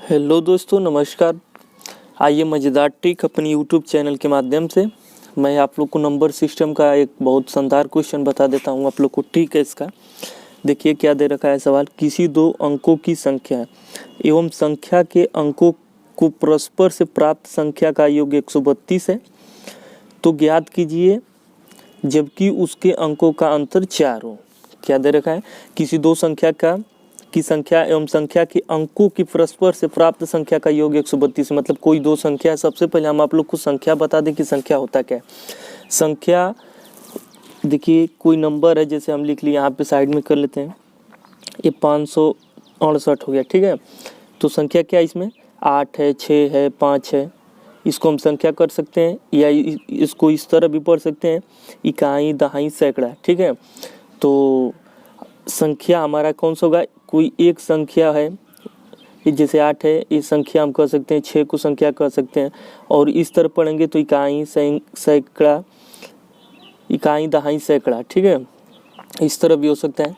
Hello दोस्तों, नमस्कार। आइए मज़ेदार ट्रिक अपनी यूट्यूब चैनल के माध्यम से मैं आप लोग को नंबर सिस्टम का एक बहुत शानदार क्वेश्चन बता देता हूं। आप लोग को ट्रिक है इसका। देखिए क्या दे रखा है सवाल। किसी दो अंकों की संख्या एवं संख्या के अंकों को परस्पर से प्राप्त संख्या का योग 132 है, तो ज्ञात कीजिए जबकि उसके अंकों का अंतर 4 हो। क्या दे रखा है, किसी दो संख्या की संख्या एवं संख्या के अंकों की परस्पर से प्राप्त संख्या का योग 132 है। मतलब कोई दो संख्या है। सबसे पहले हम आप लोग को संख्या बता दें कि संख्या होता क्या है। संख्या देखिए कोई नंबर है, जैसे हम लिख लिए यहाँ पे साइड में कर लेते हैं। ये 568 हो गया, ठीक है। तो संख्या क्या है इसमें, 8 है, 6 है, 5 है। इसको हम संख्या कर सकते हैं या इसको इस तरह भी पढ़ सकते हैं, इकाई दहाई सैकड़ा, ठीक है। तो संख्या हमारा कौन सा होगा, कोई एक संख्या है, जैसे 8 है, इस संख्या हम कह सकते हैं, 6 को संख्या कह सकते हैं। और इस तरह पढ़ेंगे तो इकाई सैकड़ा, इकाई दहाई सैकड़ा, ठीक है। इस तरह भी हो सकता है।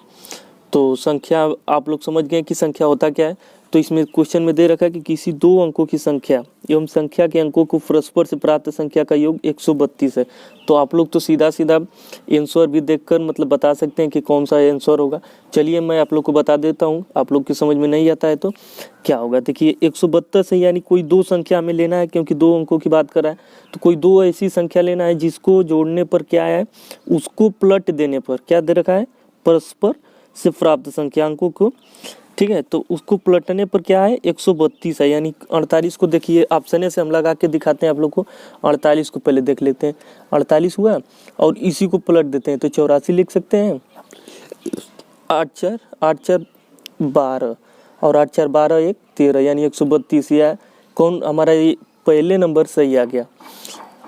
तो संख्या आप लोग समझ गए कि संख्या होता क्या है। तो इसमें क्वेश्चन में दे रखा है कि किसी दो अंकों की संख्या एवं संख्या के अंकों को परस्पर से प्राप्त संख्या का योग 132 है। तो आप लोग तो सीधा आंसर भी देखकर मतलब बता सकते हैं कि कौन सा आंसर होगा। चलिए मैं आप लोग को बता देता हूँ, आप लोग की समझ में नहीं आता है तो क्या होगा। देखिए 132 है, यानी कोई दो संख्या हमें लेना है, क्योंकि दो अंकों की बात कर रहा है। तो कोई दो ऐसी संख्या लेना है जिसको जोड़ने पर क्या है, उसको पलट देने पर क्या दे रखा है, परस्पर से प्राप्त संख्यांकों को, ठीक है। तो उसको पलटने पर क्या है, 132 है। यानी 48 को देखिए ऑप्शन से हम लगा के दिखाते हैं आप लोग को। 48 को पहले देख लेते हैं, 48 हुआ और इसी को पलट देते हैं तो 84 लिख सकते हैं। 8 4 12 और 8 4 12 1 13, यानी 132। या कौन हमारा ये पहले नंबर सही आ गया,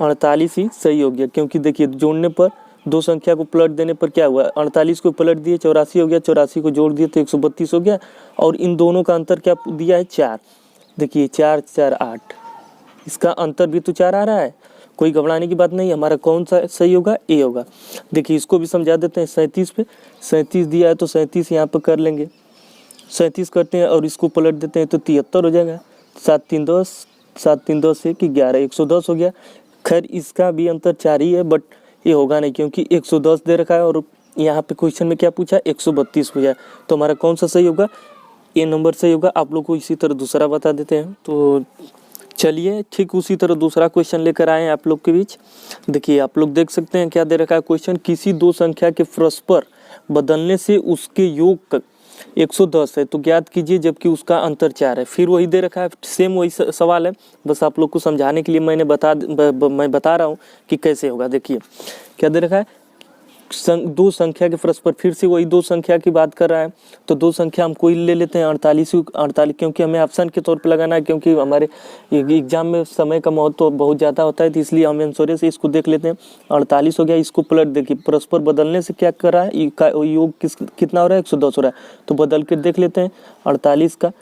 48 ही सही हो गया। क्योंकि देखिए जोड़ने पर दो संख्या को पलट देने पर क्या हुआ, 48 को पलट दिए 84 हो गया, 84 को जोड़ दिए तो 132 हो गया। और इन दोनों का अंतर क्या दिया है, 4। देखिए 4 4 8, इसका अंतर भी तो 4 आ रहा है। कोई घबराने की बात नहीं। हमारा कौन सा सही होगा, ए होगा। देखिए इसको भी समझा देते हैं। 37 पे 37 दिया है तो 37 यहाँ पर कर लेंगे, 37 करते हैं और इसको पलट देते हैं तो 73 हो जाएगा। 7 3 10, 7 3 10 1 11, 110 हो गया। खैर इसका भी अंतर 4 ही है, बट ये होगा नहीं क्योंकि 110 दे रखा है और यहाँ पे क्वेश्चन में क्या पूछा, 132 पूछा। तो हमारा कौन सा सही होगा, ये नंबर सही होगा। आप लोग को इसी तरह दूसरा बता देते हैं। तो चलिए ठीक उसी तरह दूसरा क्वेश्चन लेकर आए हैं आप लोग के बीच। देखिए आप लोग देख सकते हैं क्या दे रखा है क्वेश्चन। किसी दो संख्या के परस्पर बदलने से उसके योग 110 है, तो ज्ञात कीजिए जबकि उसका अंतर 4 है। फिर वही दे रखा है, सेम वही सवाल है, बस आप लोग को समझाने के लिए मैं बता रहा हूँ कि कैसे होगा। देखिए क्या दे रखा है, दो संख्या के परस्पर, फिर से वही दो संख्या की बात कर रहा है। तो दो संख्या हम कोई ले लेते हैं, 48, क्योंकि हमें ऑप्शन के तौर पे लगाना है, क्योंकि हमारे एग्जाम में समय का महत्व तो बहुत ज़्यादा होता है। तो इसलिए हम आंसर से इसको देख लेते हैं। 48 हो गया, इसको पलट देखिए, परस्पर बदलने से क्या कर रहा है, योग कितना हो रहा है, 110 हो रहा है। तो बदल कर देख लेते हैं 48 का,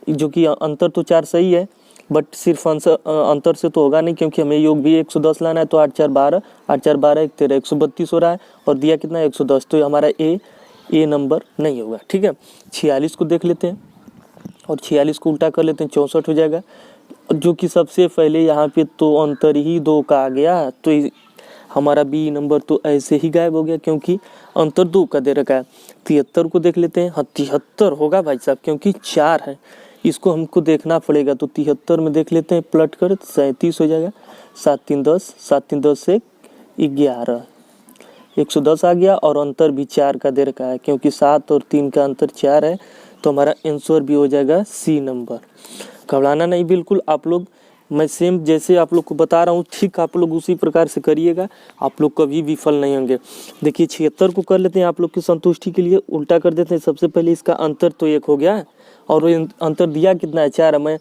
जो कि अंतर तो 4 सही है, बट सिर्फ अंतर से तो होगा नहीं, क्योंकि हमें योग भी 110 लाना है। तो 8 4 12, 8 4 12 1 13, 132 हो रहा है और दिया कितना है, 110। तो हमारा ए नंबर नहीं होगा, ठीक है। 46 को देख लेते हैं और 46 को उल्टा कर लेते हैं, 64 हो जाएगा। जो कि सबसे पहले यहाँ पे तो अंतर ही 2 का आ गया, तो हमारा बी नंबर तो ऐसे ही गायब हो गया, क्योंकि अंतर 2 का दे रखा है। 73 को देख लेते हैं। 73 होगा भाई साहब, क्योंकि 4 है, इसको हमको देखना पड़ेगा। तो 73 में देख लेते हैं, पलट कर 37 हो जाएगा। 7 3 10, 7 3 10 से 11, 110 आ गया। और अंतर भी 4 का दे रखा है, क्योंकि 7 और 3 का अंतर 4 है। तो हमारा आंसर भी हो जाएगा सी नंबर। घबराना नहीं बिल्कुल। आप लोग, मैं सेम जैसे आप लोग को बता रहा हूँ ठीक आप लोग उसी प्रकार से करिएगा, आप लोग कभी विफल नहीं होंगे। देखिए 76 को कर लेते हैं, आप लोग की संतुष्टि के लिए उल्टा कर देते हैं। सबसे पहले इसका अंतर तो 1 हो गया और अंतर दिया कितना है, 4 है। मैं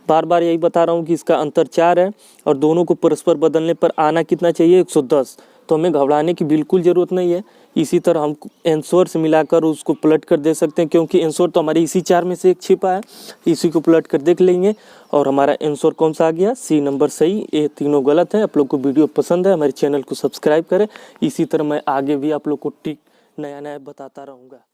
बार बार यही बता रहा हूँ कि इसका अंतर 4 है और दोनों को परस्पर बदलने पर आना कितना चाहिए, 110। तो हमें घबराने की बिल्कुल ज़रूरत नहीं है। इसी तरह हम आंसर से मिलाकर उसको पलट कर दे सकते हैं, क्योंकि आंसर तो हमारी इसी 4 में से एक छिपा है। इसी को पलट कर देख लेंगे और हमारा आंसर कौन सा आ गया, सी नंबर सही। ये तीनों गलत है। आप लोग को वीडियो पसंद है, हमारे चैनल को सब्सक्राइब करें। इसी तरह मैं आगे भी आप लोग को टिक नया बताता रहूँगा।